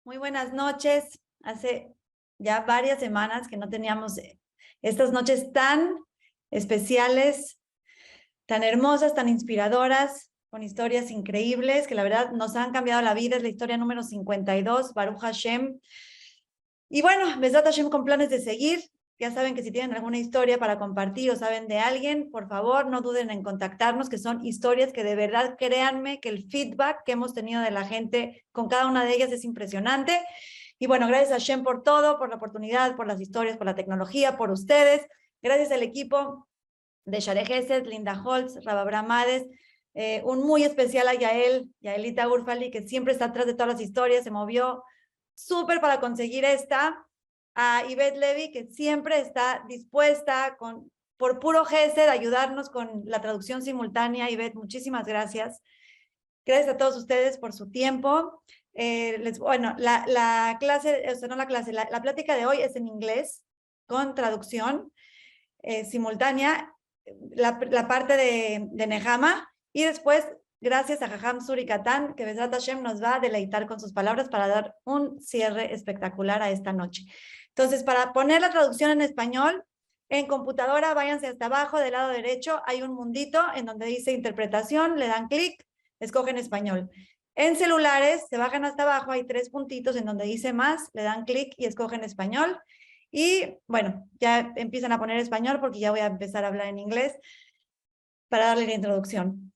Muy buenas noches. Hace ya varias semanas que no teníamos estas noches tan especiales, tan hermosas, tan inspiradoras, con historias increíbles que la verdad nos han cambiado la vida. Es la historia número 52, Baruch Hashem. Y bueno, Besat Hashem con planes de seguir. Ya saben que si tienen alguna historia para compartir o saben de alguien, por favor, no duden en contactarnos, que son historias que de verdad, créanme, que el feedback que hemos tenido de la gente con cada una de ellas es impresionante. Y bueno, gracias a Shem por todo, por la oportunidad, por las historias, por la tecnología, por ustedes. Gracias al equipo de Share Gesed, Linda Holtz, Rababra Mades, un muy especial a Yaelita Urfali, que siempre está atrás de todas las historias, se movió súper para conseguir esta. A Ivette Levy, que siempre está dispuesta por puro gesed a ayudarnos con la traducción simultánea. Ivette, muchísimas gracias. Gracias a todos ustedes por su tiempo. Bueno, la clase, o sea, no la clase, la plática de hoy es en inglés, con traducción simultánea, la parte de Nehama, y después, gracias a Jajam Surikatán, que Besat Hashem nos va a deleitar con sus palabras para dar un cierre espectacular a esta noche. Entonces, para poner la traducción en español, en computadora, váyanse hasta abajo, del lado derecho, hay un mundito en donde dice interpretación, le dan clic, escogen español. En celulares, se bajan hasta abajo, hay 3 puntitos en donde dice más, le dan clic y escogen español. Y bueno, ya empiezan a poner español porque ya voy a empezar a hablar en inglés para darle la introducción.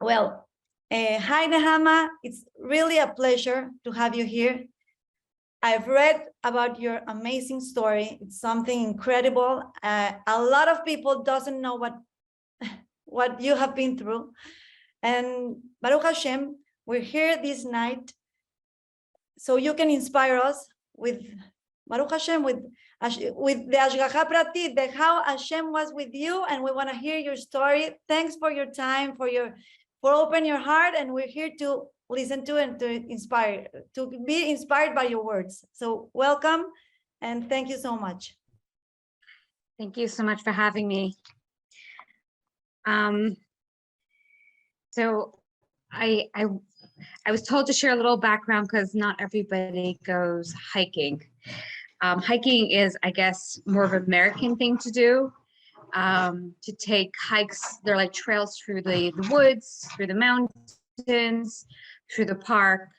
Well, hi Nehama, it's really a pleasure to have you here. I've read about your amazing story. It's something incredible. A lot of people doesn't know what you have been through. And Baruch Hashem, we're here this night so you can inspire us with Baruch Hashem, with the Ashgacha Pratit, the how Hashem was with you, and we want to hear your story. Thanks for your time, for open your heart, and we're here to listen to and to be inspired by your words. So welcome, and thank you so much. Thank you so much for having me. So I was told to share a little background because not everybody goes hiking. Hiking is, I guess, more of an American thing to do, to take hikes. They're like trails through the woods, through the mountains, through the park,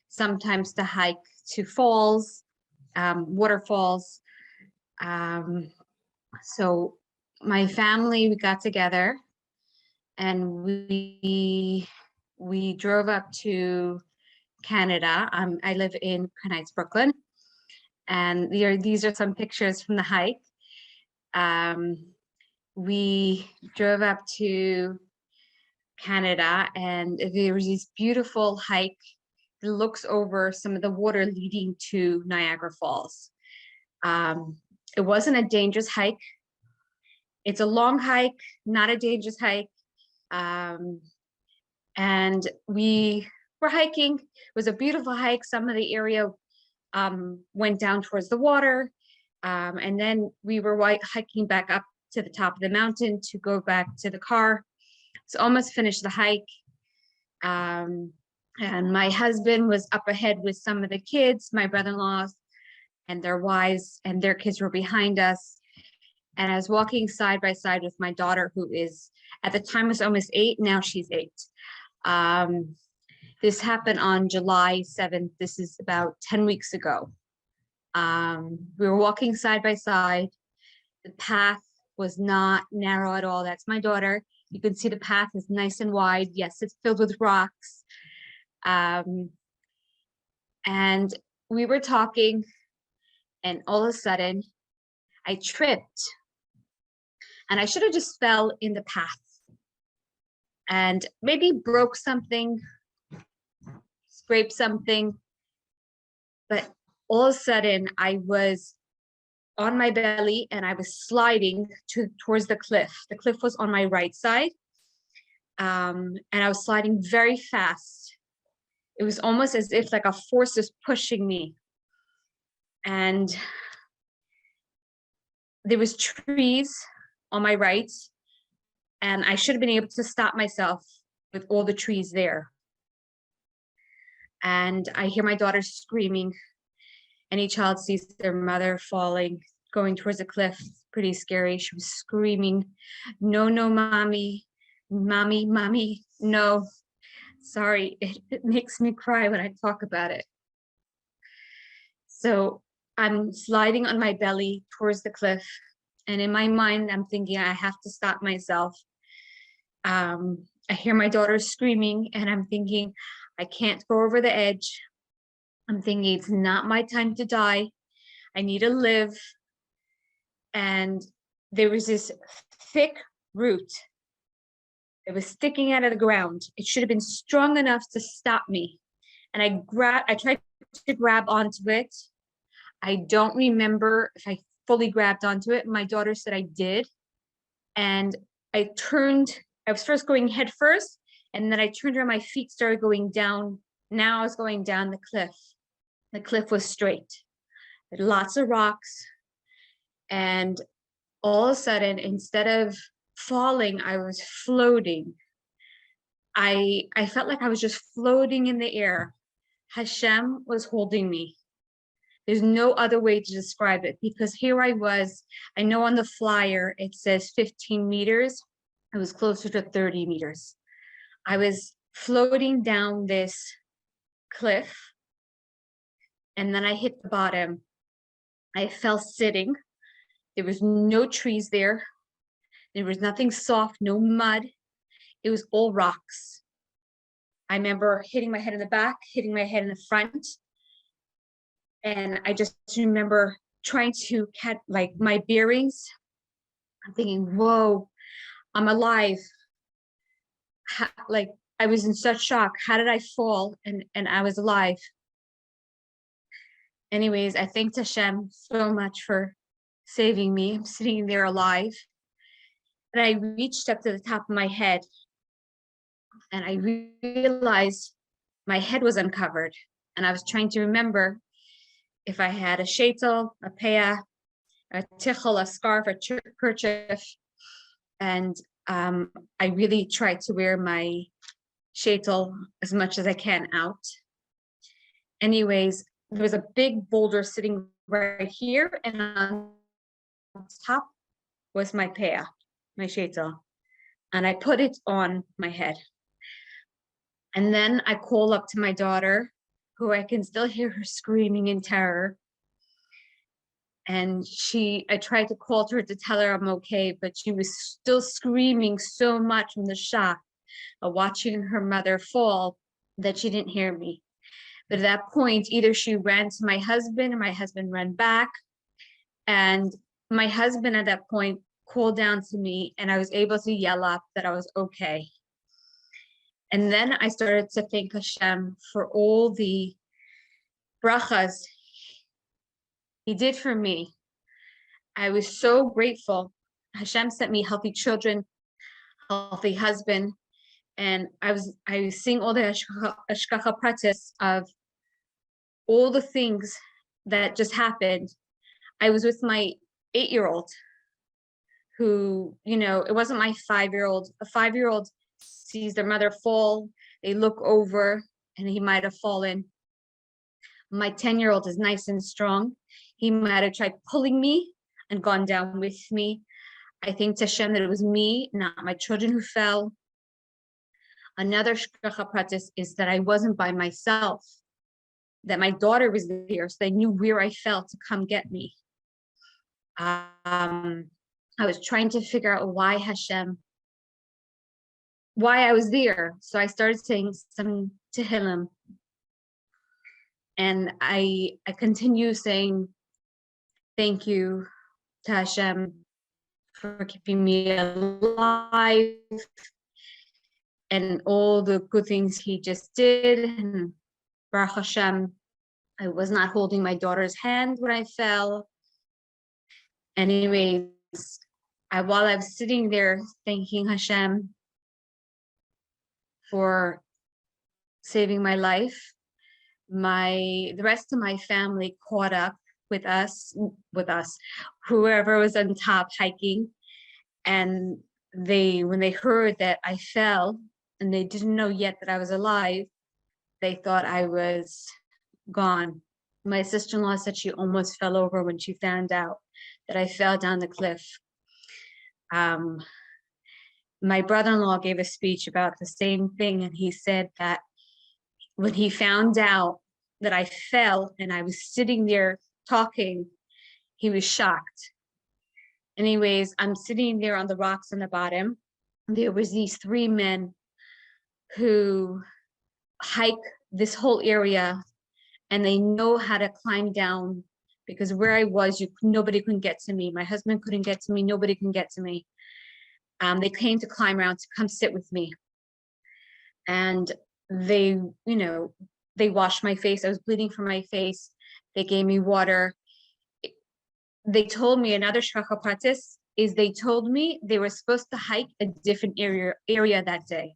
sometimes to hike to falls, waterfalls. So my family, we got together and we drove up to Canada. I live in Crown Heights, Brooklyn. And these are some pictures from the hike. We drove up to Canada and there was this beautiful hike that looks over some of the water leading to Niagara Falls. It wasn't a dangerous hike. It's a long hike, not a dangerous hike. And we were hiking. It was a beautiful hike. Some of the area went down towards the water. And then we were hiking back up to the top of the mountain to go back to the car. So almost finished the hike. And my husband was up ahead with some of the kids, my brother-in-laws and their wives, and their kids were behind us. And I was walking side by side with my daughter, who is, at the time was almost 8, now she's 8. This happened on July 7th. This is about 10 weeks ago. We were walking side by side. The path was not narrow at all. That's my daughter. You can see the path is nice and wide. Yes, it's filled with rocks. And we were talking, and all of a sudden, I tripped. And I should have just fell in the path and maybe broke something, scraped something. But all of a sudden, I was on my belly and I was sliding towards the cliff. The cliff was on my right side. And I was sliding very fast. It was almost as if like a force is pushing me. And there was trees on my right, and I should have been able to stop myself with all the trees there. and I hear my daughter screaming. Any child sees their mother falling, going towards a cliff. Pretty scary. She was screaming, "No, no, mommy, mommy, mommy, no." Sorry, it makes me cry when I talk about it. So I'm sliding on my belly towards the cliff. And in my mind, I'm thinking I have to stop myself. I hear my daughter screaming, and I'm thinking, I can't go over the edge. I'm thinking it's not my time to die. I need to live. And there was this thick root. It was sticking out of the ground. It should have been strong enough to stop me. And I tried to grab onto it. I don't remember if I fully grabbed onto it. My daughter said I did. And I was first going head first, and then I turned around, my feet started going down. Now I was going down the cliff. The cliff was straight, lots of rocks. And all of a sudden, instead of falling, I was floating. I felt like I was just floating in the air. Hashem was holding me. There's no other way to describe it, because here I was. I know on the flyer it says 15 meters. It was closer to 30 meters. I was floating down this cliff, and then I hit the bottom. I fell sitting. There was no trees there. There was nothing soft, no mud. It was all rocks. I remember hitting my head in the back, hitting my head in the front. And I just remember trying to catch like my bearings. I'm thinking, whoa, I'm alive. Like I was in such shock. How did I fall and I was alive? Anyways, I thank Hashem so much for saving me. I'm sitting there alive. And I reached up to the top of my head, and I realized my head was uncovered. And I was trying to remember if I had a sheitel, a peah, a tichel, a scarf, a kerchief. And I really tried to wear my sheitel as much as I can out. Anyways, there was a big boulder sitting right here, and on top was my peah, my sheitel. And I put it on my head. And then I call up to my daughter, who I can still hear her screaming in terror. And I tried to call to her to tell her I'm okay, but she was still screaming so much from the shock of watching her mother fall that she didn't hear me. But at that point, either she ran to my husband or my husband ran back. And my husband at that point called down to me, and I was able to yell up that I was okay. And then I started to thank Hashem for all the brachas He did for me. I was so grateful. Hashem sent me healthy children, healthy husband, and I was seeing all the hashgacha pratis of all the things that just happened. I was with my 8-year-old, who, it wasn't my 5-year-old. A 5-year-old sees their mother fall, they look over, and he might have fallen. My 10-year-old is nice and strong. He might have tried pulling me and gone down with me. I think to Hashem that it was me, not my children, who fell. Another shkacha pratis is that I wasn't by myself, that my daughter was there, so they knew where I fell to come get me. I was trying to figure out why I was there. So I started saying some Tehillim. And I continue saying thank you to Hashem for keeping me alive and all the good things He just did. And Baruch Hashem, I was not holding my daughter's hand when I fell. Anyways, while I was sitting there thanking Hashem for saving my life, the rest of my family caught up with us, whoever was on top hiking. And when they heard that I fell and they didn't know yet that I was alive, they thought I was gone. My sister-in-law said she almost fell over when she found out that I fell down the cliff. My brother-in-law gave a speech about the same thing, and he said that when he found out that I fell and I was sitting there talking, he was shocked. Anyways, I'm sitting there on the rocks on the bottom. There was these three men who hike this whole area, and they know how to climb down, because where I was, nobody couldn't get to me. My husband couldn't get to me. Nobody can get to me. They came to climb around to come sit with me. And they, they washed my face. I was bleeding from my face. They gave me water. They told me, another shvacha pratis is they told me they were supposed to hike a different area that day.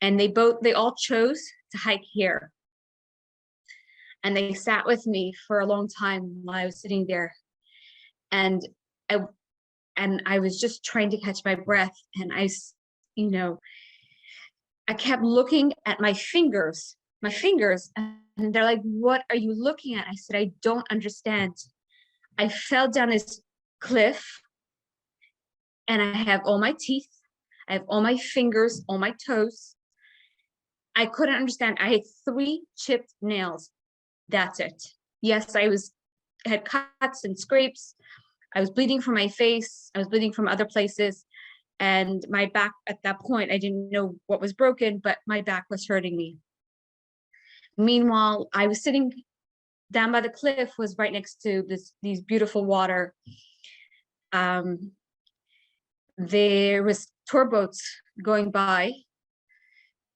And they all chose to hike here. And they sat with me for a long time while I was sitting there. And I was just trying to catch my breath. And I kept looking at my fingers, and they're like, "What are you looking at?" I said, "I don't understand. I fell down this cliff, and I have all my teeth, I have all my fingers, all my toes. I couldn't understand. I had 3 chipped nails. That's it. Yes, I had cuts and scrapes. I was bleeding from my face. I was bleeding from other places. And my back at that point, I didn't know what was broken, but my back was hurting me. Meanwhile, I was sitting down by the cliff, was right next to these beautiful water. There was tour boats going by,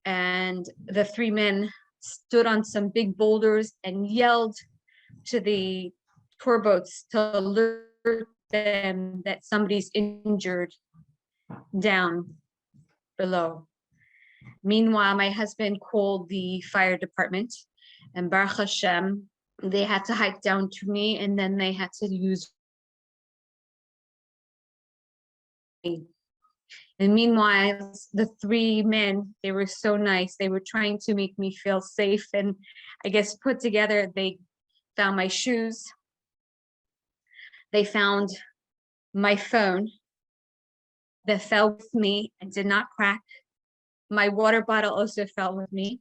and the 3 men stood on some big boulders and yelled to the tour boats to alert them that somebody's injured down below. Meanwhile, my husband called the fire department, and Baruch Hashem, they had to hike down to me, and then they had to use me. And meanwhile, the 3 men, they were so nice. They were trying to make me feel safe, and I guess put together, they found my shoes. They found my phone that fell with me and did not crack. My water bottle also fell with me.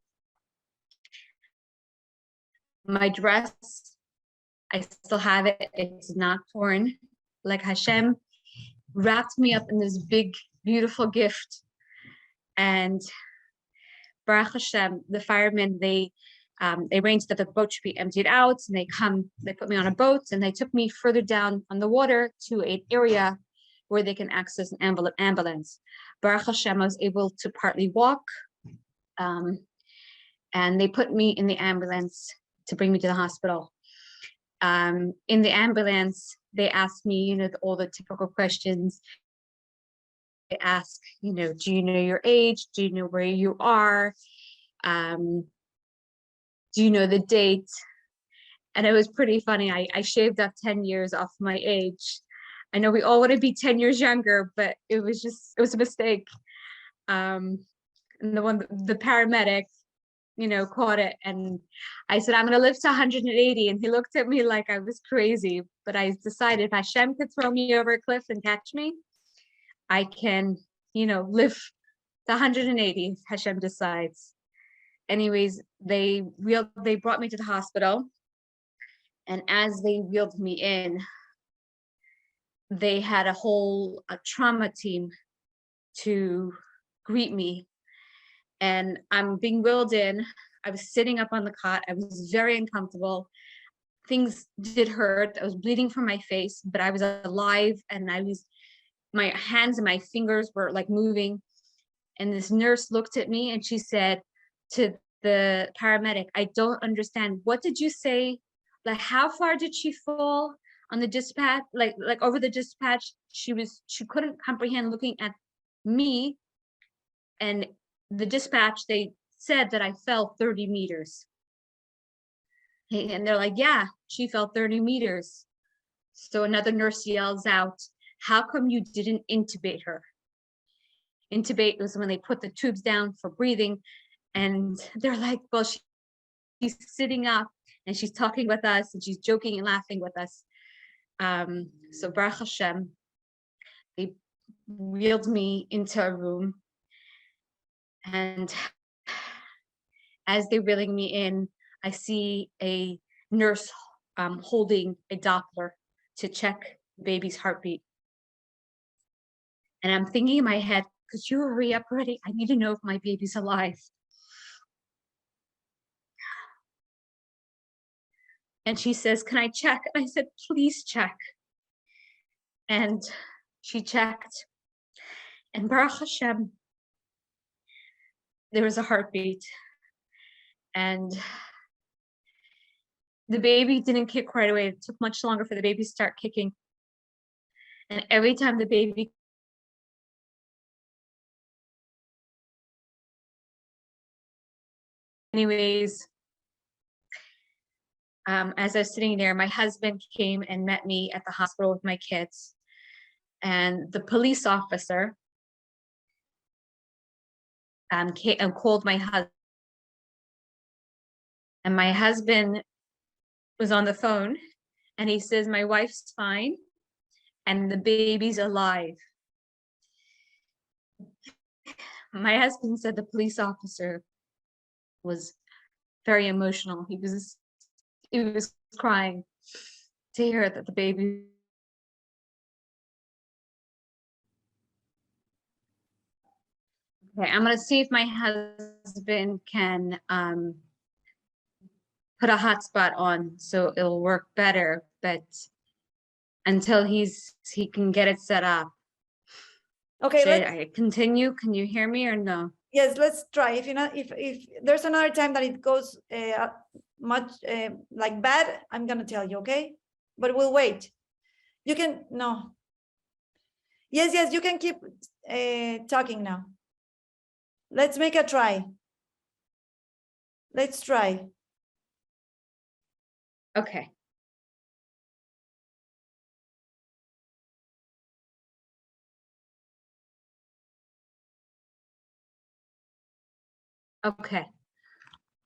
My dress, I still have it. It's not torn. Like Hashem wrapped me up in this big, beautiful gift. And Baruch Hashem, the firemen, they arranged that the boat should be emptied out, and they put me on a boat, and they took me further down on the water to an area where they can access an ambulance. Baruch Hashem, I was able to partly walk, and they put me in the ambulance to bring me to the hospital. In the ambulance, they asked me, all the typical questions. They ask, do you know your age? Do you know where you are? Do you know the date? And it was pretty funny. I shaved up 10 years off my age. I know we all want to be 10 years younger, but it was a mistake. And the paramedic, caught it. And I said, I'm going to live to 180. And he looked at me like I was crazy. But I decided if Hashem could throw me over a cliff and catch me, I can, live to 180 if Hashem decides. Anyways, they brought me to the hospital. And as they wheeled me in, they had a whole trauma team to greet me. And I'm being wheeled in. I was sitting up on the cot. I was very uncomfortable. Things did hurt. I was bleeding from my face, but I was alive, and my hands and my fingers were like moving. And this nurse looked at me and she said to the paramedic, I don't understand. What did you say? Like, how far did she fall on the dispatch? Like over the dispatch, she couldn't comprehend looking at me. And the dispatch, they said that I fell 30 meters. And they're like, yeah, she fell 30 meters. So another nurse yells out, how come you didn't intubate her? Intubate was when they put the tubes down for breathing. And they're like, well, she's sitting up and she's talking with us and she's joking and laughing with us. So Baruch Hashem, they wheeled me into a room, and as they're wheeling me in, I see a nurse holding a Doppler to check the baby's heartbeat. And I'm thinking in my head, could you hurry up already? I need to know if my baby's alive. And she says, can I check? And I said, please check. And she checked. And Baruch Hashem, there was a heartbeat. And the baby didn't kick right away. It took much longer for the baby to start kicking. And every time the baby anyways, as I was sitting there, my husband came and met me at the hospital with my kids. And the police officer came and called my husband. And my husband was on the phone and he says, my wife's fine and the baby's alive. My husband said the police officer was very emotional. He was crying to hear that the baby. Okay, I'm gonna see if my husband can put a hotspot on so it'll work better, but until he can get it set up. Okay, should I continue? Can you hear me or no? Yes, let's try. If you know, if there's another time that it goes much like bad, I'm gonna tell you, okay? But we'll wait. You can no. Yes, you can keep talking now. Let's make a try. Let's try. Okay. Okay.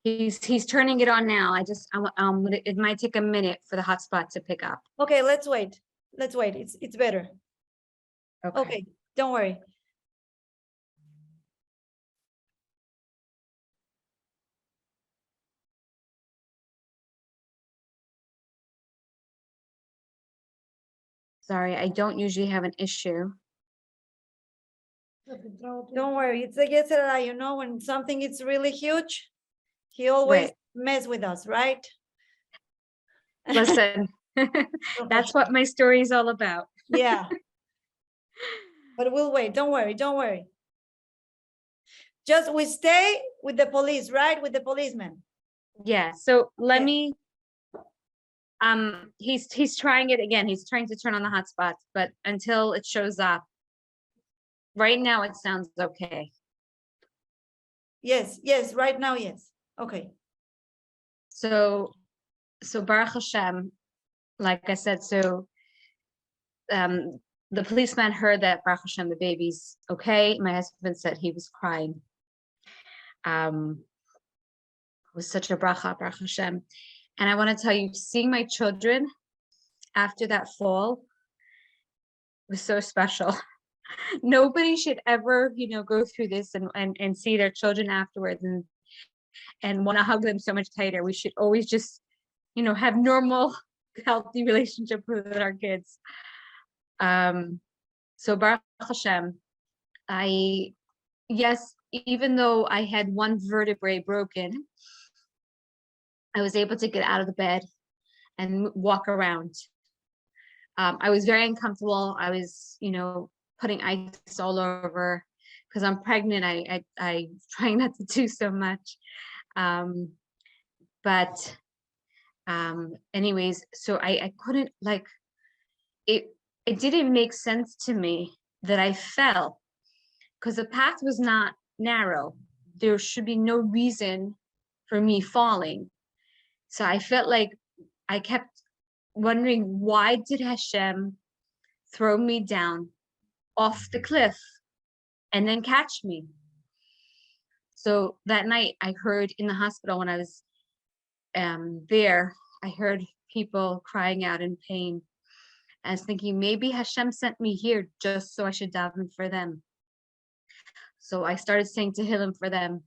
He's turning it on now. It might take a minute for the hotspot to pick up. Okay, let's wait. Let's wait. It's better. Okay, don't worry. Sorry, I don't usually have an issue. Don't worry. It's a Yetzirah, you know, when something is really huge, he always mess with us, right? Listen, that's what my story is all about. Yeah. But we'll wait. Don't worry. Don't worry. Just we stay with the police, right? With the policeman. Yeah. So let me. He's trying it again. He's trying to turn on the hotspots, but until it shows up, right now it sounds okay. Yes. Right now, yes. Okay. So Baruch Hashem, like I said, so the policeman heard that Baruch Hashem, the baby's okay. My husband said he was crying. It was such a bracha, Baruch Hashem. And I want to tell you, seeing my children after that fall was so special. Nobody should ever, go through this and see their children afterwards and want to hug them so much tighter. We should always just, have normal, healthy relationship with our kids. So Baruch Hashem, even though I had one vertebrae broken, I was able to get out of the bed and walk around. I was very uncomfortable. I was, putting ice all over because I'm pregnant. I try not to do so much. But anyways, so I couldn't it didn't make sense to me that I fell because the path was not narrow. There should be no reason for me falling. So I felt like I kept wondering, why did Hashem throw me down off the cliff and then catch me? So that night I heard in the hospital when I was there, I heard people crying out in pain. I was thinking maybe Hashem sent me here just so I should daven for them. So I started saying Tehillim for them.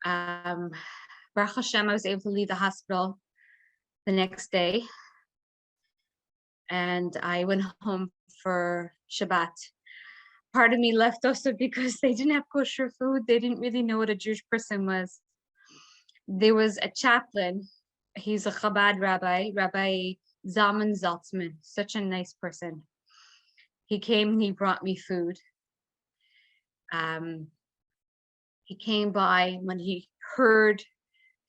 Baruch Hashem, I was able to leave the hospital the next day. And I went home for Shabbat. Part of me left also because they didn't have kosher food. They didn't really know what a Jewish person was. There was a chaplain. He's a Chabad rabbi, Rabbi Zalman Zaltzman, such a nice person. He came and he brought me food. He came by when he heard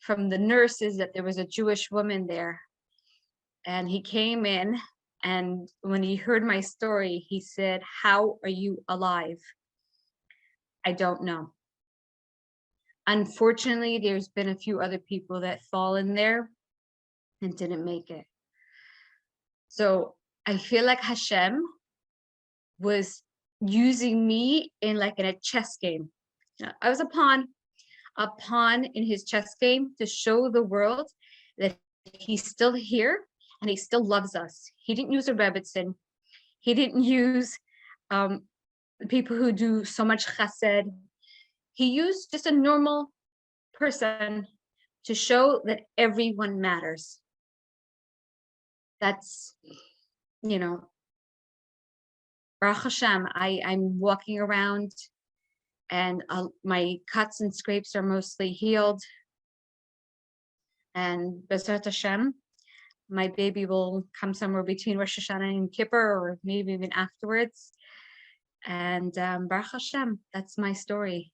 from the nurses that there was a Jewish woman there. And he came in, and when he heard my story, he said, "How are you alive?" I don't know. Unfortunately, there's been a few other people that fall in there and didn't make it. So I feel like Hashem was using me in a chess game. I was a pawn in his chess game to show the world that he's still here and he still loves us. He didn't use a Rebbitzin. He didn't use the people who do so much chesed. He used just a normal person to show that everyone matters. That's, Baruch Hashem, I'm walking around and my cuts and scrapes are mostly healed. And B'ezrat Hashem, my baby will come somewhere between Rosh Hashanah and Kippur, or maybe even afterwards. And Baruch Hashem, that's my story.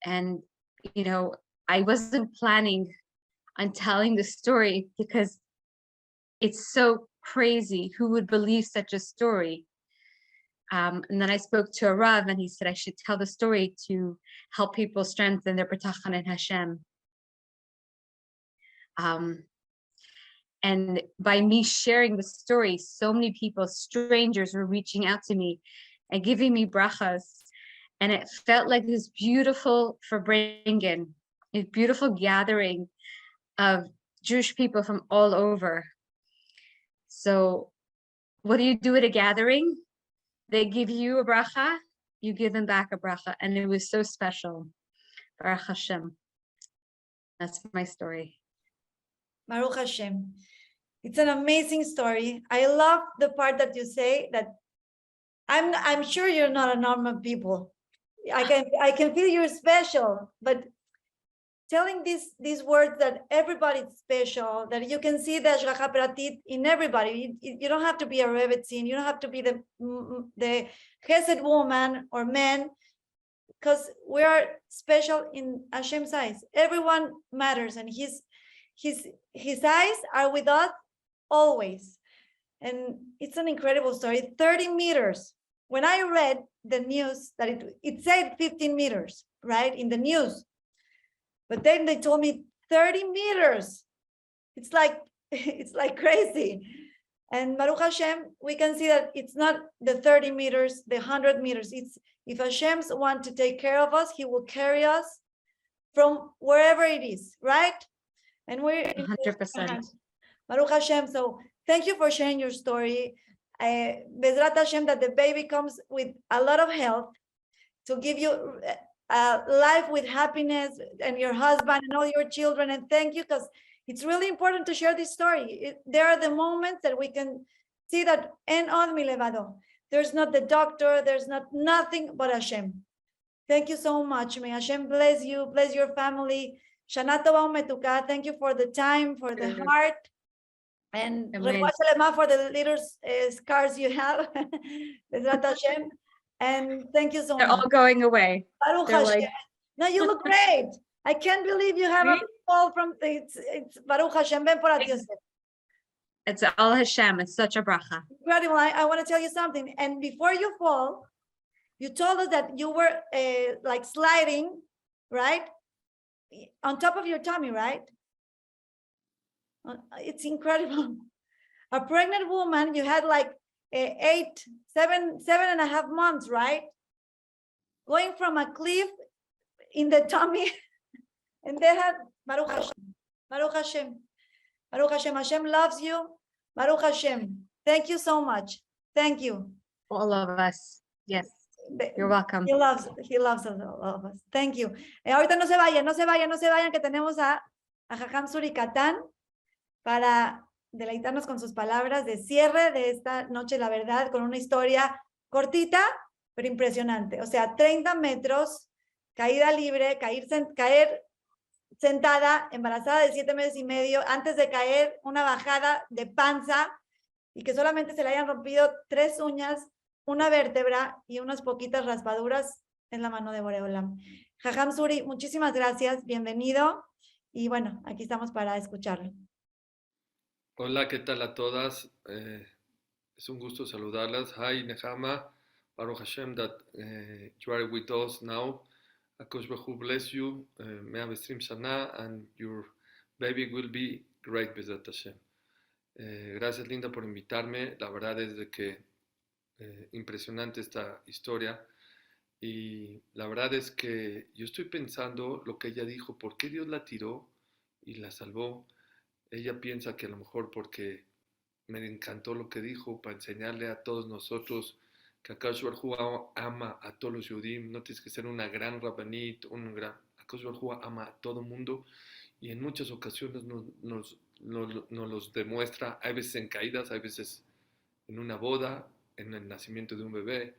And, I wasn't planning on telling the story because it's so crazy. Who would believe such a story? And then I spoke to a Rav and he said I should tell the story to help people strengthen their bitachon in Hashem. And by me sharing the story, so many people, strangers, were reaching out to me and giving me brachas. And it felt like this beautiful farbrengen, a beautiful gathering of Jewish people from all over. So what do you do at a gathering? They give you a bracha, you give them back a bracha. And it was so special. Baruch Hashem. That's my story. Baruch Hashem. It's an amazing story. I love the part that you say that I'm sure you're not a normal people. I can feel you're special, but telling these words that everybody's special, that you can see the Hashgacha Pratit in everybody. You don't have to be a Rebbetzin, you don't have to be the Chesed woman or man, because we are special in Hashem's eyes. Everyone matters, and his eyes are with us always. And it's an incredible story. 30 meters. When I read the news that it said 15 meters, right, in the news. But then they told me 30 meters. It's like crazy. And Baruch Hashem, we can see that it's not the 30 meters, the 100 meters. It's if Hashem wants to take care of us, he will carry us from wherever it is, right? And we're 100%. Baruch Hashem. So thank you for sharing your story. B'ezrat Hashem, that the baby comes with a lot of health to give you life with happiness, and your husband and all your children. And thank you, because it's really important to share this story. There are the moments that we can see that en on mi levado. There's not the doctor, there's nothing but Hashem. Thank you so much. May Hashem bless you, bless your family. Shana Tova u'metuka. Thank you for the time, for the heart. And refuah shelema for the little scars you have. B'ezrat Hashem. And thank you so They're much. all going away. Baruch Hashem. No, you look great. I can't believe you have a fall from it's Baruch Hashem. Ben Porat Yosef. It's all Hashem. It's such a bracha. Incredible. I want to tell you something. And before you fall, you told us that you were like sliding, right? On top of your tummy, right? It's incredible. A pregnant woman, you had like 7.5 months, right? Going from a cliff in the tummy, and they had Baruch Hashem, Baruch Hashem, Baruch Hashem. Hashem loves you. Baruch Hashem. Thank you so much. Thank you. All of us. Yes. You're welcome. He loves us, all of us. Thank you. Ahorita no se vayan, que tenemos a Jajam Suricatán para deleitarnos con sus palabras de cierre de esta noche, la verdad, con una historia cortita, pero impresionante. O sea, 30 metros, caída libre, caer sentada, embarazada de 7 meses y medio, antes de caer, una bajada de panza, y que solamente se le hayan rompido 3 uñas, una vértebra y unas poquitas raspaduras en la mano de Boreolam. Jajam Suri, muchísimas gracias, bienvenido, y bueno, aquí estamos para escucharlo. Hola, ¿qué tal a todas? Es un gusto saludarlas. Hi, Nehama. Baruch Hashem that you are with us now. Akash Baruch Hu bless you. 120 Shana, and your baby will be great, Bezat Hashem. Gracias, Linda, por invitarme. La verdad es de que impresionante esta historia. Y la verdad es que yo estoy pensando lo que ella dijo, ¿por qué Dios la tiró y la salvó? Ella piensa que a lo mejor porque me encantó lo que dijo para enseñarle a todos nosotros que Akash Baruj Hu ama a todos los Yudim, no tienes que ser una gran rabanit, Akash Baruj Hu ama a todo mundo, y en muchas ocasiones nos los demuestra, hay veces en caídas, hay veces en una boda, en el nacimiento de un bebé,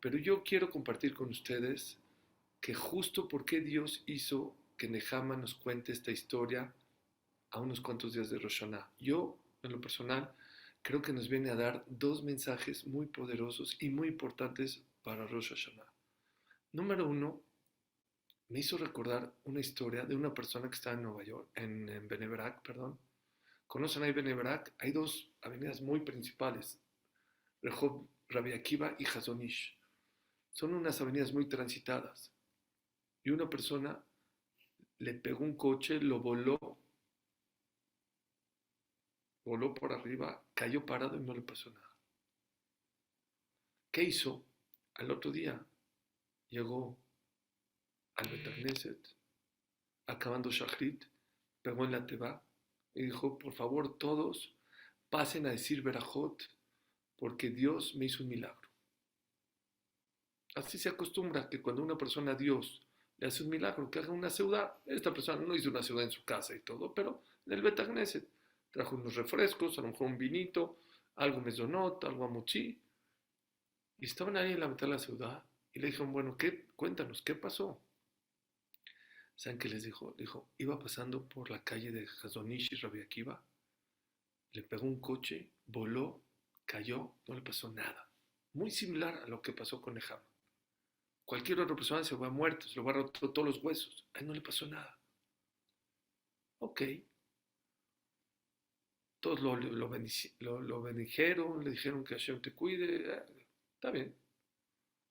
pero yo quiero compartir con ustedes que justo porque Dios hizo que Nehama nos cuente esta historia a unos cuantos días de Rosh Hashanah. Yo, en lo personal, creo que nos viene a dar 2 mensajes muy poderosos y muy importantes para Rosh Hashanah. Número 1, me hizo recordar una historia de una persona que está en Nueva York, en Bnei Brak, perdón. ¿Conocen ahí Bnei Brak? Hay 2 avenidas muy principales, Rehov Rabbi Akiva y Hazonish. Son unas avenidas muy transitadas. Y una persona le pegó un coche, lo voló por arriba, cayó parado y no le pasó nada. ¿Qué hizo? Al otro día llegó al Betagneset, acabando Shachrit, pegó en la teba y dijo, por favor todos pasen a decir Berajot, porque Dios me hizo un milagro. Así se acostumbra que cuando una persona a Dios le hace un milagro, que haga una ciudad. Esta persona no hizo una ciudad en su casa y todo, pero en el Betagneset trajo unos refrescos, a lo mejor un vinito, algo mezonot, algo amochi. Y estaban ahí en la mitad de la ciudad y le dijeron, bueno, cuéntanos, ¿qué pasó? ¿Saben qué les dijo? Dijo, iba pasando por la calle de Hazonish y Rabbi Akiva, le pegó un coche, voló, cayó, no le pasó nada. Muy similar a lo que pasó con Nehama. Cualquier otra persona se va muerto, se lo va a roto todos los huesos. A él no le pasó nada. Ok. Todos lo bendijeron, le dijeron que Hashem te cuide. Está bien.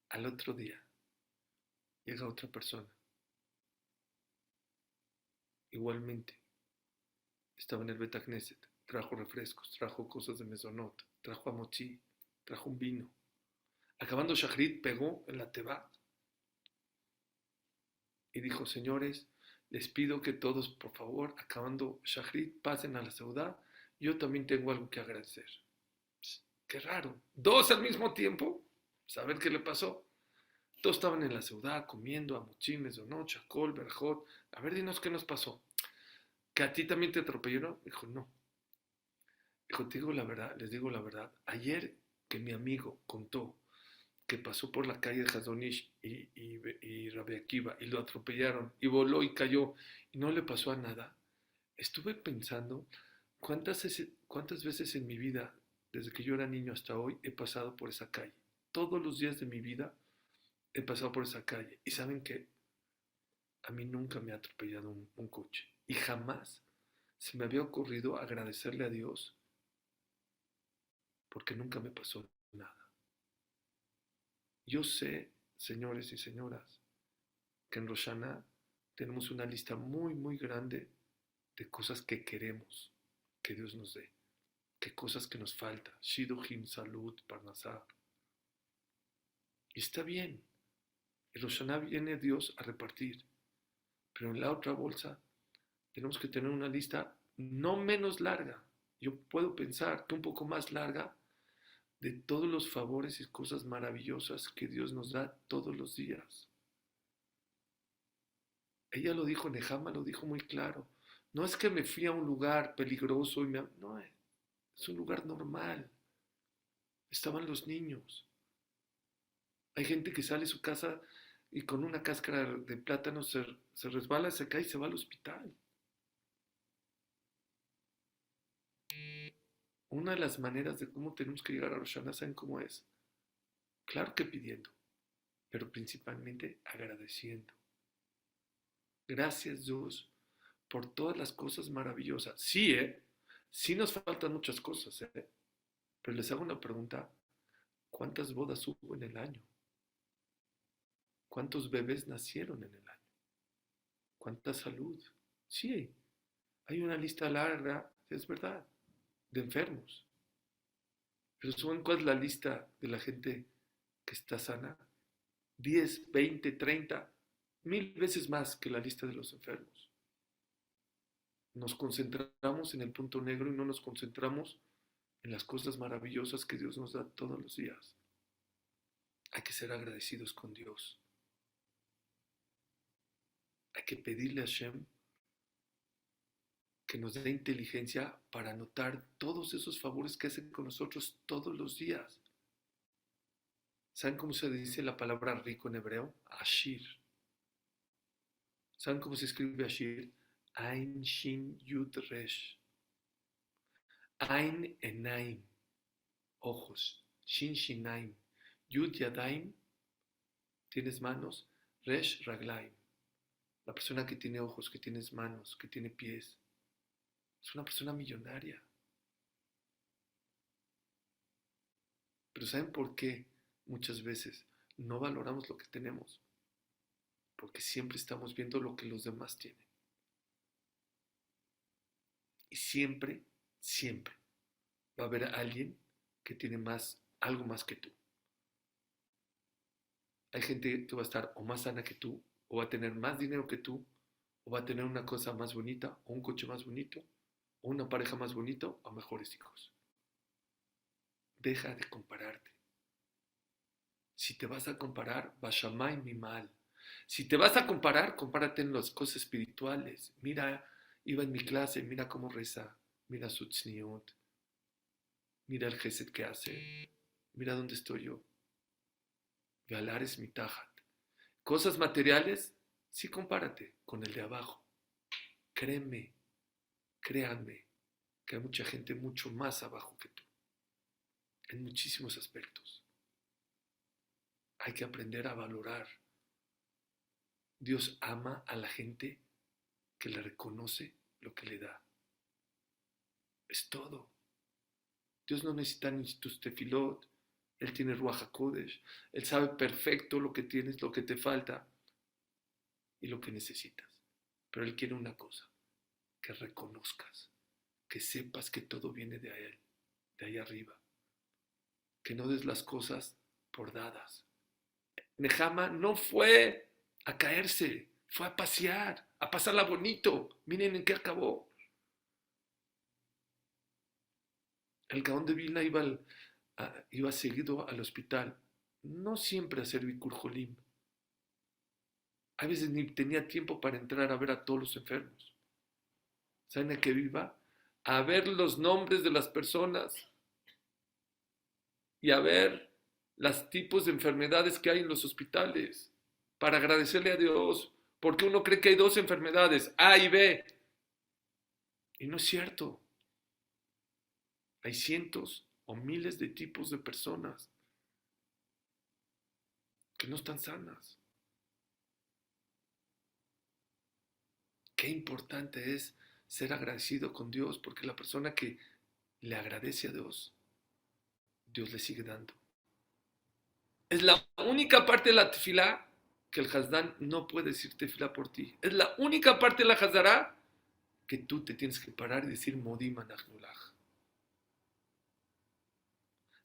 Al otro día llega otra persona. Igualmente. Estaba en el Betagneset. Trajo refrescos, trajo cosas de mezonot, trajo amochi, trajo un vino. Acabando Shachrit, pegó en la teba y dijo, señores, les pido que todos, por favor, acabando Shachrit, pasen a la ciudad. Yo también tengo algo que agradecer. Qué raro. 2 al mismo tiempo. Saber qué le pasó. Todos estaban en la ciudad comiendo amochines o no, chacol, berjot. A ver, dinos qué nos pasó. ¿Que a ti también te atropellaron? Dijo, no. Dijo, te digo la verdad, les digo la verdad. Ayer que mi amigo contó que pasó por la calle de Hazonish y Rabbi Akiva y lo atropellaron y voló y cayó y no le pasó a nada, estuve pensando cuántas veces en mi vida, desde que yo era niño hasta hoy, he pasado por esa calle. Todos los días de mi vida he pasado por esa calle. Y saben que a mí nunca me ha atropellado un coche. Y jamás se me había ocurrido agradecerle a Dios porque nunca me pasó nada. Yo sé, señores y señoras, que en Rosh Hashanah tenemos una lista muy, muy grande de cosas que queremos que Dios nos dé, que cosas que nos falta, Shidduchim, salud, parnasá. Y está bien, En Rosh Hashanah viene Dios a repartir, pero en la otra bolsa tenemos que tener una lista no menos larga. Yo puedo pensar que un poco más larga de todos los favores y cosas maravillosas que Dios nos da todos los días. Ella lo dijo, Nehama lo dijo muy claro. No es que me fui a un lugar peligroso no, es un lugar normal. Estaban los niños. Hay gente que sale de su casa y con una cáscara de plátano se resbala, se cae y se va al hospital. Una de las maneras de cómo tenemos que llegar a Rosh Hashanah, ¿saben cómo es? Claro que pidiendo, pero principalmente agradeciendo. Gracias, Dios, por todas las cosas maravillosas. Sí, sí nos faltan muchas cosas, pero les hago una pregunta. ¿Cuántas bodas hubo en el año? ¿Cuántos bebés nacieron en el año? ¿Cuánta salud? Sí, hay una lista larga, es verdad, de enfermos. Pero ¿saben cuál es la lista de la gente que está sana? 10, 20, 30, 1000 veces más que la lista de los enfermos. Nos concentramos en el punto negro y no nos concentramos en las cosas maravillosas que Dios nos da todos los días. Hay que ser agradecidos con Dios. Hay que pedirle a Hashem que nos dé inteligencia para notar todos esos favores que hace con nosotros todos los días. ¿Saben cómo se dice la palabra rico en hebreo? Ashir. ¿Saben cómo se escribe Ashir? Ain, Shin, Yud, Resh. Ain, Enaim, ojos. Shin, Shinaim. Yud, Yadaim, tienes manos. Resh, Raglaim. La persona que tiene ojos, que tiene manos, que tiene pies, es una persona millonaria. Pero ¿saben por qué muchas veces no valoramos lo que tenemos? Porque siempre estamos viendo lo que los demás tienen. Y siempre, siempre va a haber alguien que tiene algo más que tú. Hay gente que va a estar o más sana que tú, o va a tener más dinero que tú, o va a tener una cosa más bonita, o un coche más bonito, o una pareja más bonita, o mejores hijos. Deja de compararte. Si te vas a comparar, Bashamay mi mal. Si te vas a comparar, compárate en las cosas espirituales. Mira, iba en mi clase, mira cómo reza, mira su tzniut, mira el gesed que hace, mira dónde estoy yo. Galar es mi tajat. Cosas materiales, sí compárate con el de abajo. Créeme, créanme, que hay mucha gente mucho más abajo que tú, en muchísimos aspectos. Hay que aprender a valorar. Dios ama a la gente que le reconoce lo que le da. Es todo. Dios no necesita ni tus tefilot. Él tiene Ruach HaKodesh. Él sabe perfecto lo que tienes, lo que te falta y lo que necesitas. Pero Él quiere una cosa, que reconozcas, que sepas que todo viene de Él, de ahí arriba. Que no des las cosas por dadas. Nehama no fue a caerse, fue a pasear, a pasarla bonito. Miren en qué acabó. El Gaón de Vilna iba seguido al hospital, no siempre a hacer Bikur Jolim. A veces ni tenía tiempo para entrar a ver a todos los enfermos. ¿Saben a qué iba? A ver los nombres de las personas y a ver los tipos de enfermedades que hay en los hospitales para agradecerle a Dios, porque uno cree que hay dos enfermedades, A y B, y no es cierto. Hay cientos o miles de tipos de personas que no están sanas. Qué importante es ser agradecido con Dios, porque la persona que le agradece a Dios, Dios le sigue dando. Es la única parte de la tefilá que el Hazdán no puede decir tefilá por ti. Es la única parte de la Hazdará que tú te tienes que parar y decir Modim Anachnulach.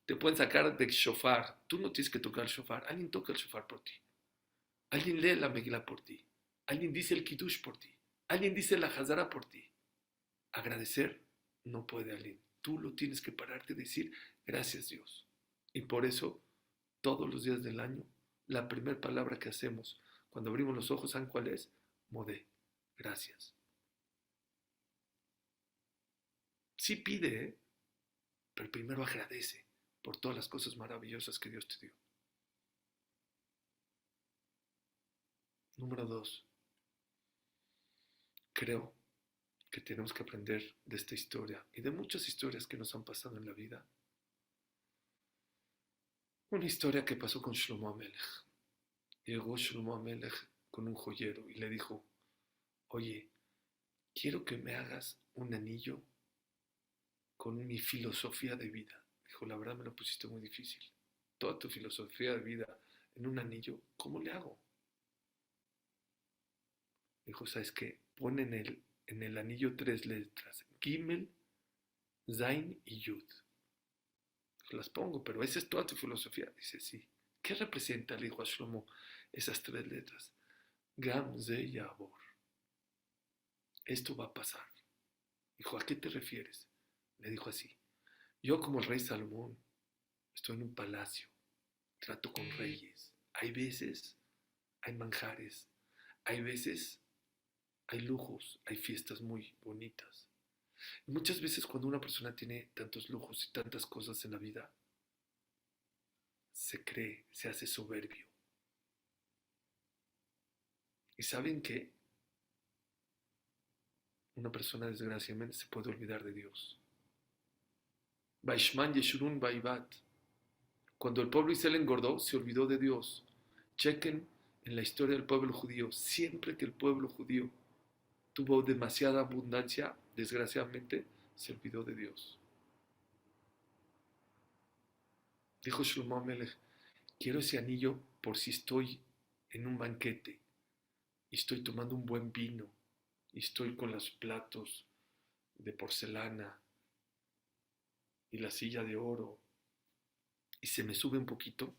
Te pueden sacar de shofar. Tú no tienes que tocar el shofar. Alguien toca el shofar por ti. Alguien lee la Megilá por ti. Alguien dice el Kiddush por ti. Alguien dice la Hazara por ti. Agradecer no puede alguien. Tú lo tienes que pararte y decir, gracias Dios. Y por eso, todos los días del año, la primera palabra que hacemos cuando abrimos los ojos, ¿saben cuál es? Modé. Gracias. Sí pide, pero primero agradece por todas las cosas maravillosas que Dios te dio. Número 2. Creo que tenemos que aprender de esta historia y de muchas historias que nos han pasado en la vida. Una historia que pasó con Shlomo Amelech. Llegó Shlomo Amelech con un joyero y le dijo, oye, quiero que me hagas un anillo con mi filosofía de vida. Dijo, la verdad me lo pusiste muy difícil. Toda tu filosofía de vida en un anillo, ¿cómo le hago? Dijo, ¿sabes qué? Pon en el anillo 3 letras, Gimel, Zain y Yud. Las pongo, pero esa es toda tu filosofía. Dice, sí. ¿Qué representa, le dijo a Shlomo, esas 3 letras? Gam, Ze, Yabor. Esto va a pasar. Dijo, ¿a qué te refieres? Le dijo así, yo como el rey Salomón estoy en un palacio, trato con reyes. Hay veces, hay manjares, hay veces, hay lujos, hay fiestas muy bonitas. Y muchas veces cuando una persona tiene tantos lujos y tantas cosas en la vida, se cree, se hace soberbio. ¿Y saben qué? Una persona desgraciadamente se puede olvidar de Dios. Baishman Yeshurun Baibat. Cuando el pueblo Israel engordó, se olvidó de Dios. Chequen en la historia del pueblo judío. Siempre que el pueblo judío tuvo demasiada abundancia, desgraciadamente, se olvidó de Dios. Dijo Shlomo Amelech, quiero ese anillo por si estoy en un banquete y estoy tomando un buen vino y estoy con los platos de porcelana y la silla de oro y se me sube un poquito,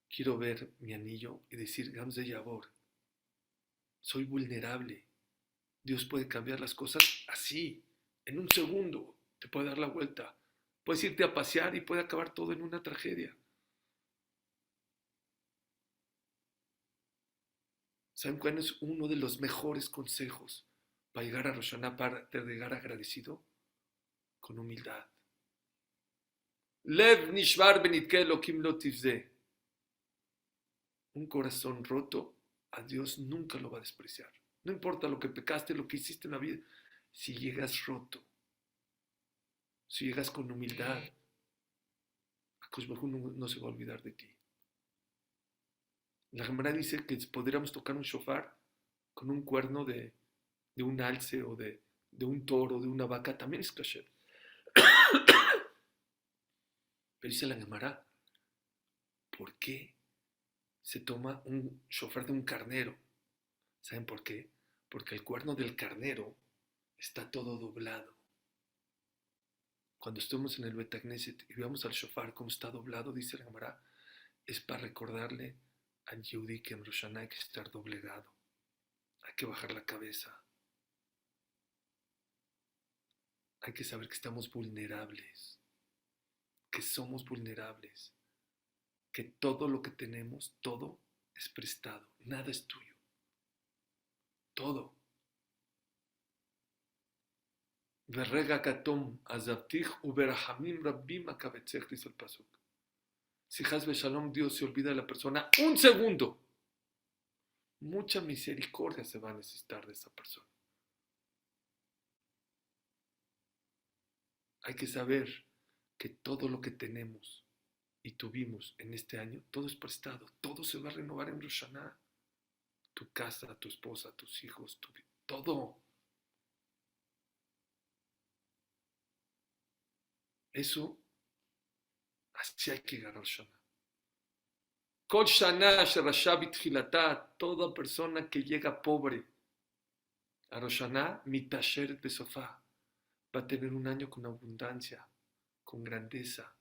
quiero ver mi anillo y decir, Gamze Yabor, soy vulnerable. Dios puede cambiar las cosas así, en un segundo, te puede dar la vuelta. Puedes irte a pasear y puede acabar todo en una tragedia. ¿Saben cuál es uno de los mejores consejos para llegar a Rosh Hashanah, para llegar agradecido? Con humildad. Lev nishbar benitke elokim lo tivze. Un corazón roto, a Dios nunca lo va a despreciar. No importa lo que pecaste, lo que hiciste en la vida. Si llegas roto, si llegas con humildad, Akadosh Baruj Hu no se va a olvidar de ti. La Gemara dice que podríamos tocar un shofar con un cuerno de un alce o de un toro, de una vaca, también es kasher. Pero dice la Gemara, ¿por qué se toma un shofar de un carnero? ¿Saben por qué? Porque el cuerno del carnero está todo doblado. Cuando estemos en el Betagneset y veamos al shofar cómo está doblado, dice la Gemara, es para recordarle al Yehudi que en Rosh Hashanah hay que estar doblegado. Hay que bajar la cabeza. Hay que saber que estamos vulnerables, que somos vulnerables, que todo lo que tenemos, todo es prestado, nada es tuyo. Todo. Verrega katom azavtich uberahamim rabbim akabetzech, dice el pasuk. Si Hazbe Shalom Dios se olvida de la persona un segundo, mucha misericordia se va a necesitar de esa persona. Hay que saber que todo lo que tenemos y tuvimos en este año, todo es prestado, todo se va a renovar en Rosh Hashanah. Tu casa, tu esposa, tus hijos, todo. Eso, así hay que ganar Rosh Hashanah. Kol Shana Sherasha Bitchilata, toda persona que llega pobre a Rosh Hashanah, mitasheret besofá, va a tener un año con abundancia, con grandeza.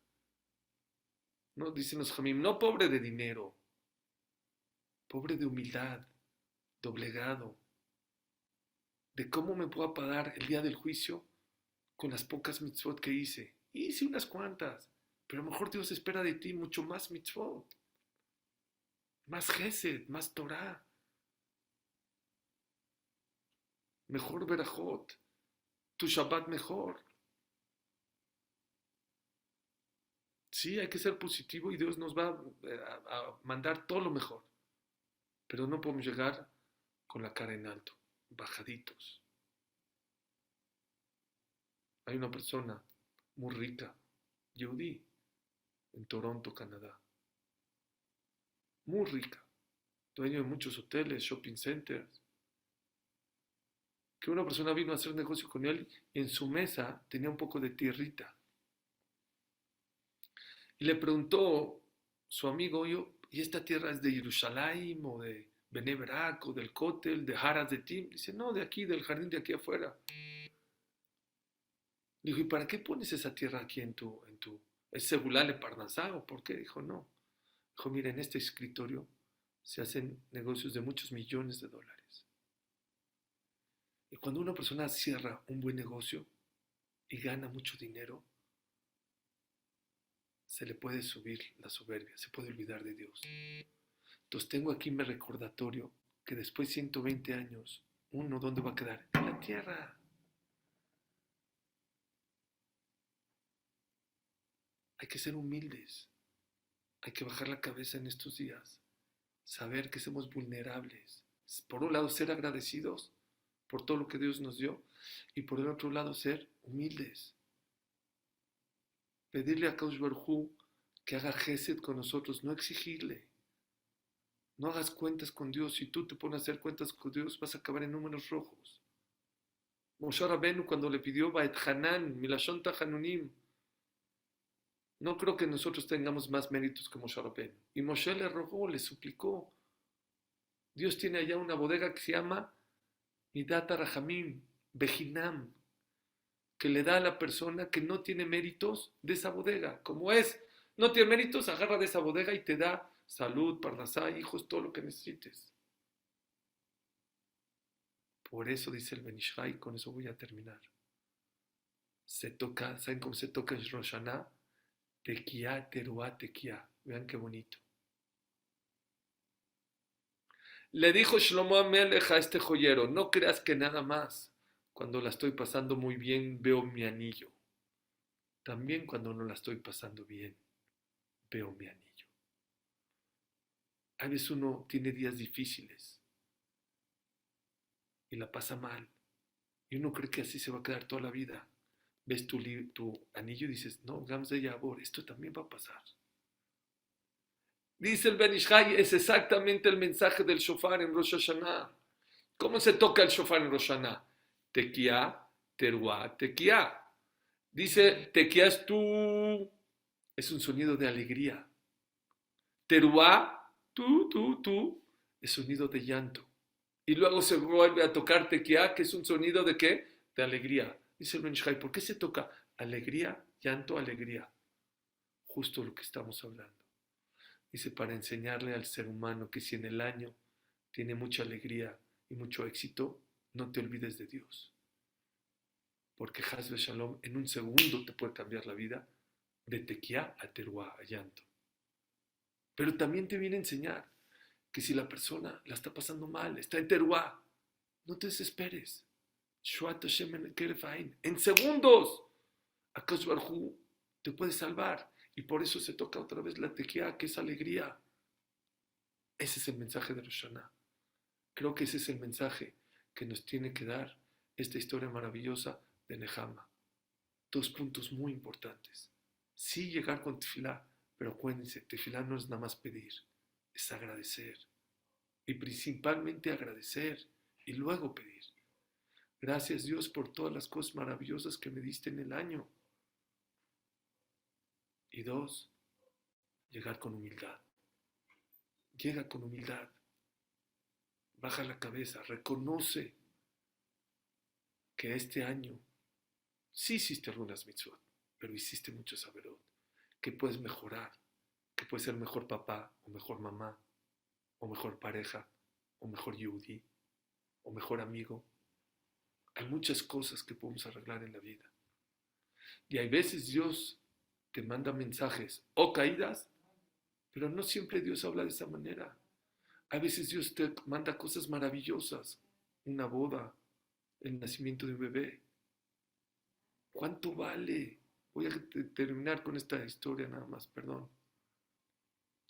No, dicen los Jamim, no pobre de dinero, pobre de humildad, doblegado, de cómo me puedo pagar el día del juicio con las pocas mitzvot que hice. Hice unas cuantas, pero a lo mejor Dios espera de ti mucho más mitzvot, más gesed, más Torah, mejor berajot, tu Shabbat mejor. Sí, hay que ser positivo y Dios nos va a mandar todo lo mejor, pero no podemos llegar con la cara en alto, bajaditos. Hay una persona muy rica, Yehudi, en Toronto, Canadá, muy rica, dueño de muchos hoteles, shopping centers, que una persona vino a hacer negocio con él y en su mesa tenía un poco de tierrita. Y le preguntó su amigo, ¿y esta tierra es de Jerusalén o de Bnei Brak o del Kotel, de Haras de Tim? Dice, no, de aquí, del jardín de aquí afuera. Dijo, ¿y para qué pones esa tierra aquí ¿es Segulale Parnasá o por qué? Dijo, no. Dijo, mira, en este escritorio se hacen negocios de muchos millones de dólares. Y cuando una persona cierra un buen negocio y gana mucho dinero, se le puede subir la soberbia, se puede olvidar de Dios. Entonces tengo aquí mi recordatorio que después de 120 años, uno, ¿dónde va a quedar? En la tierra. Hay que ser humildes, hay que bajar la cabeza en estos días, saber que somos vulnerables. Por un lado, ser agradecidos por todo lo que Dios nos dio y por el otro lado, ser humildes. Pedirle a Kaush Baruj Hu que haga gesed con nosotros, no exigirle. No hagas cuentas con Dios. Si tú te pones a hacer cuentas con Dios, vas a acabar en números rojos. Moshe Rabbeinu cuando le pidió Baet Hanan, Milashon Tahanunim, no creo que nosotros tengamos más méritos que Moshe Rabbeinu. Y Moshe le rogó, le suplicó. Dios tiene allá una bodega que se llama Midat Rahamim, Bejinam, que le da a la persona que no tiene méritos de esa bodega. Como es, no tiene méritos, agarra de esa bodega y te da salud, parnasá, hijos, todo lo que necesites. Por eso dice el Benishai, con eso voy a terminar. Se toca, ¿saben cómo se toca en Rosh Hashanah? Tequía, teruá, tequía. Vean qué bonito. Le dijo Shlomo Amelech a este joyero, no creas que nada más. Cuando la estoy pasando muy bien, veo mi anillo. También cuando no la estoy pasando bien, veo mi anillo. A veces uno tiene días difíciles y la pasa mal. Y uno cree que así se va a quedar toda la vida. Ves tu anillo y dices, no, Gamze Yabor, esto también va a pasar. Dice el Ben Ishai, es exactamente el mensaje del shofar en Rosh Hashanah. ¿Cómo se toca el shofar en Rosh Hashanah? Tequía, teruá, tequía. Dice, tequía es tú. Es un sonido de alegría. Teruá, tú, es sonido de llanto. Y luego se vuelve a tocar tequía, que es un sonido de ¿qué? De alegría. Dice el Ben Ishai, ¿por qué se toca alegría, llanto, alegría? Justo lo que estamos hablando. Dice, para enseñarle al ser humano que si en el año tiene mucha alegría y mucho éxito, no te olvides de Dios. Porque Hazbe Shalom en un segundo te puede cambiar la vida de tequía a teruá, a llanto. Pero también te viene a enseñar que si la persona la está pasando mal, está en teruá, no te desesperes. En segundos, Akash Barhu te puede salvar. Y por eso se toca otra vez la tequía, que es alegría. Ese es el mensaje de Rosh Hashanah. Creo que ese es el mensaje que nos tiene que dar esta historia maravillosa de Nehama. Dos puntos muy importantes. Sí llegar con tefilá, pero acuérdense, tefilá no es nada más pedir, es agradecer. Y principalmente agradecer y luego pedir. Gracias Dios por todas las cosas maravillosas que me diste en el año. Y dos, llegar con humildad. Llega con humildad. Baja la cabeza, reconoce que este año sí hiciste algunas mitzvot, pero hiciste mucho saberot, que puedes mejorar, que puedes ser mejor papá o mejor mamá o mejor pareja, o mejor yudí, o mejor amigo. Hay muchas cosas que podemos arreglar en la vida. Y hay veces Dios te manda mensajes o caídas, pero no siempre Dios habla de esa manera. A veces Dios te manda cosas maravillosas, una boda, el nacimiento de un bebé. ¿Cuánto vale? Voy a terminar con esta historia nada más, perdón.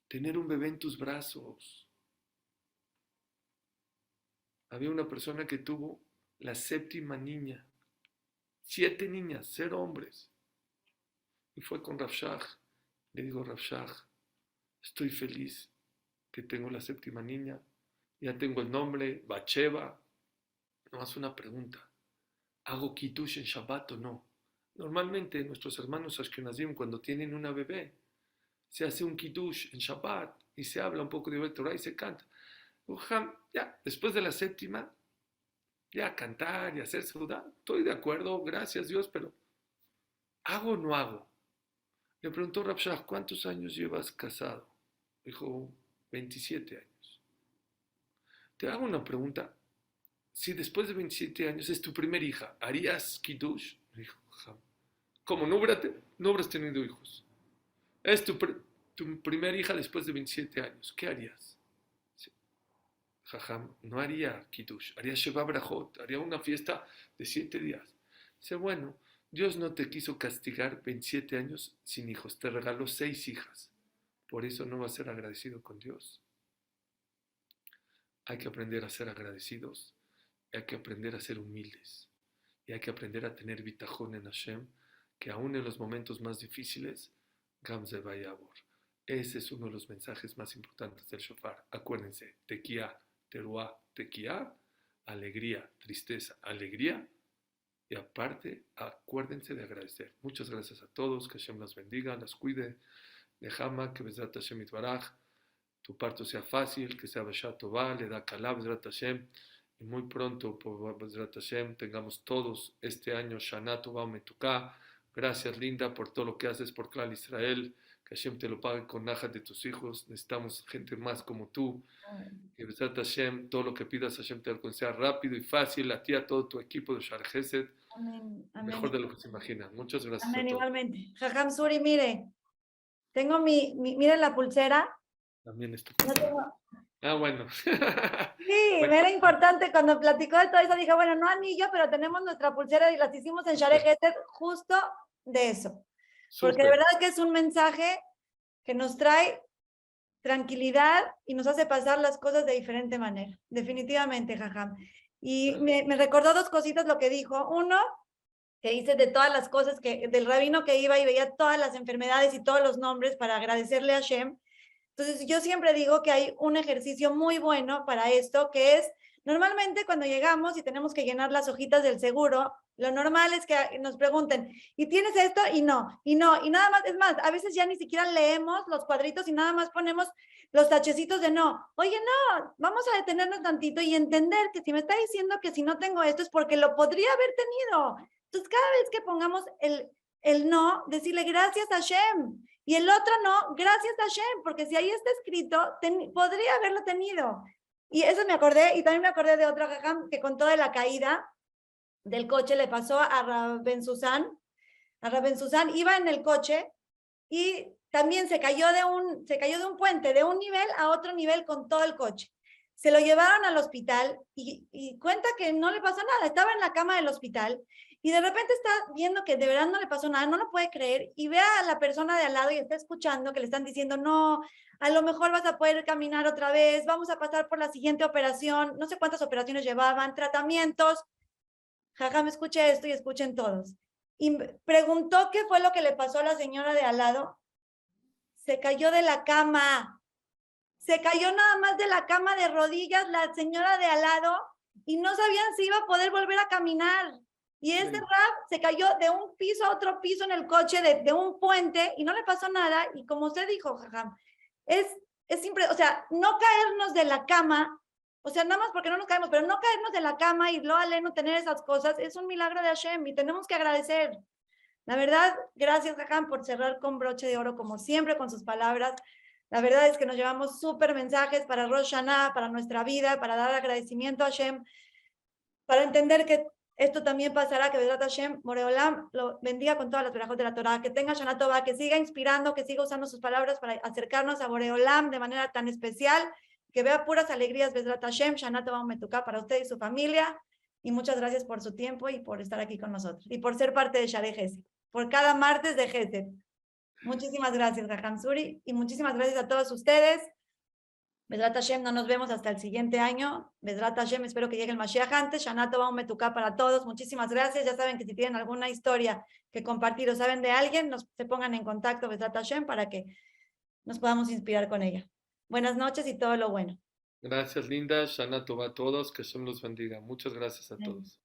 Tener un bebé en tus brazos. Había una persona que tuvo la 7ª niña. 7 niñas, 0 hombres. Y fue con Rav Shach. Le digo, Rav Shach, estoy feliz que tengo la 7ª niña. Ya tengo el nombre, Bacheva. Nomás una pregunta. ¿Hago kiddush en Shabbat o no? Normalmente nuestros hermanos Ashkenazim cuando tienen una bebé se hace un kiddush en Shabbat y se habla un poco de Torah y se canta. Ya, después de la 7ª, ya cantar y hacer sudá, estoy de acuerdo, gracias Dios, pero ¿hago o no hago? Le preguntó Rav Shach, ¿cuántos años llevas casado? Dijo, 27 años. Te hago una pregunta. Si después de 27 años es tu primera hija, ¿harías kiddush? Dijo, ¿cómo? ¿No hubieras tenido hijos? Es tu primera hija después de 27 años. ¿Qué harías? Sí. Jajam, no haría kiddush, haría Sheva Brajot, haría una fiesta de 7 días. Dice, bueno, Dios no te quiso castigar 27 años sin hijos, te regaló 6 hijas. Por eso no vas a ser agradecido con Dios. Hay que aprender a ser agradecidos, hay que aprender a ser humildes y hay que aprender a tener bitajón en Hashem, que aún en los momentos más difíciles, Gam ze vayabor. Ese es uno de los mensajes más importantes del shofar. Acuérdense, tequía, teruá, tequía, alegría, tristeza, alegría. Y aparte, acuérdense de agradecer. Muchas gracias a todos, que Hashem las bendiga, las cuide. Nehama, que Bezrat Hashem itbaraj, tu parto sea fácil, que sea Beshat Tová, le da Kalá, Bezrat Hashem. Y muy pronto, por Bezrat Hashem, tengamos todos este año Shana Tová Metuká. Gracias, Linda, por todo lo que haces por Klal Israel. Que Hashem te lo pague con najas de tus hijos. Necesitamos gente más como tú. Que Bezrat Hashem, todo lo que pidas, Hashem te alcance rápido y fácil. A ti, a todo tu equipo de Shar Chesed. Amén, amén. Mejor de lo que se imaginan. Muchas gracias Amén, a todos. igualmente. Jajam Suri, mire, tengo miren la pulsera. También esto. No tengo- Ah, bueno. Sí, Bueno, era importante cuando platicó de todo eso, dije, bueno, no anillo, pero tenemos nuestra pulsera y las hicimos en Share Gesed justo de eso. Porque de súper. verdad que es un mensaje que nos trae tranquilidad y nos hace pasar las cosas de diferente manera. Definitivamente, Jajam. Y me recordó 2 cositas lo que dijo. Uno, que dice de todas las cosas del rabino que iba y veía todas las enfermedades y todos los nombres para agradecerle a Hashem. Entonces, yo siempre digo que hay un ejercicio muy bueno para esto, que es, normalmente cuando llegamos y tenemos que llenar las hojitas del seguro, lo normal es que nos pregunten, ¿y tienes esto? Y no, y nada más, es más, a veces ya ni siquiera leemos los cuadritos y nada más ponemos los tachecitos de no. Oye, no, vamos a detenernos tantito y entender que si me está diciendo que si no tengo esto es porque lo podría haber tenido. Entonces, cada vez que pongamos el no, decirle gracias a Hashem. Y el otro no, gracias a Hashem, porque si ahí está escrito, podría haberlo tenido. Y eso me acordé, y también me acordé de otra jajam que contó de la caída del coche, le pasó a Raben Susan. A Raben Susan iba en el coche y también se cayó de un puente, de un nivel a otro nivel con todo el coche. Se lo llevaron al hospital y cuenta que no le pasó nada, estaba en la cama del hospital. Y de repente está viendo que de verdad no le pasó nada, no lo puede creer, y ve a la persona de al lado y está escuchando que le están diciendo, no, a lo mejor vas a poder caminar otra vez, vamos a pasar por la siguiente operación, no sé cuántas operaciones llevaban, tratamientos. Jaja, me escuché esto y escuchen todos. Y preguntó qué fue lo que le pasó a la señora de al lado. Se cayó de la cama. Se cayó nada más de la cama de rodillas la señora de al lado y no sabían si iba a poder volver a caminar. Y este rap se cayó de un piso a otro piso en el coche, de un puente, y no le pasó nada. Y como usted dijo, jajam, es siempre, o sea, no caernos de la cama, o sea, nada más porque no nos caemos, pero no caernos de la cama y lo aleno tener esas cosas, es un milagro de Hashem y tenemos que agradecer. La verdad, gracias, jajam, por cerrar con broche de oro, como siempre, con sus palabras. La verdad es que nos llevamos súper mensajes para Rosh Hashanah, para nuestra vida, para dar agradecimiento a Hashem, para entender que esto también pasará, que Vedrat Hashem, Moreolam, lo bendiga con todas las verajot de la Torah, que tenga Shana Tova, que siga inspirando, que siga usando sus palabras para acercarnos a Boreolam de manera tan especial, que vea puras alegrías, Vedrat Hashem, Shana Tova Metuká para usted y su familia, y muchas gracias por su tiempo y por estar aquí con nosotros, y por ser parte de Share Gesed, por cada martes de Gesed. Muchísimas gracias, Jajam Suri, y muchísimas gracias a todos ustedes. Bezrat Hashem, no nos vemos hasta el siguiente año. Bezrat Hashem, espero que llegue el Mashiach antes. Shana Tova Metuká para todos. Muchísimas gracias. Ya saben que si tienen alguna historia que compartir o saben de alguien, se pongan en contacto, Bezrat Hashem, para que nos podamos inspirar con ella. Buenas noches y todo lo bueno. Gracias, Linda. Shana Tova a todos. Que Hashem los bendiga. Muchas gracias a todos.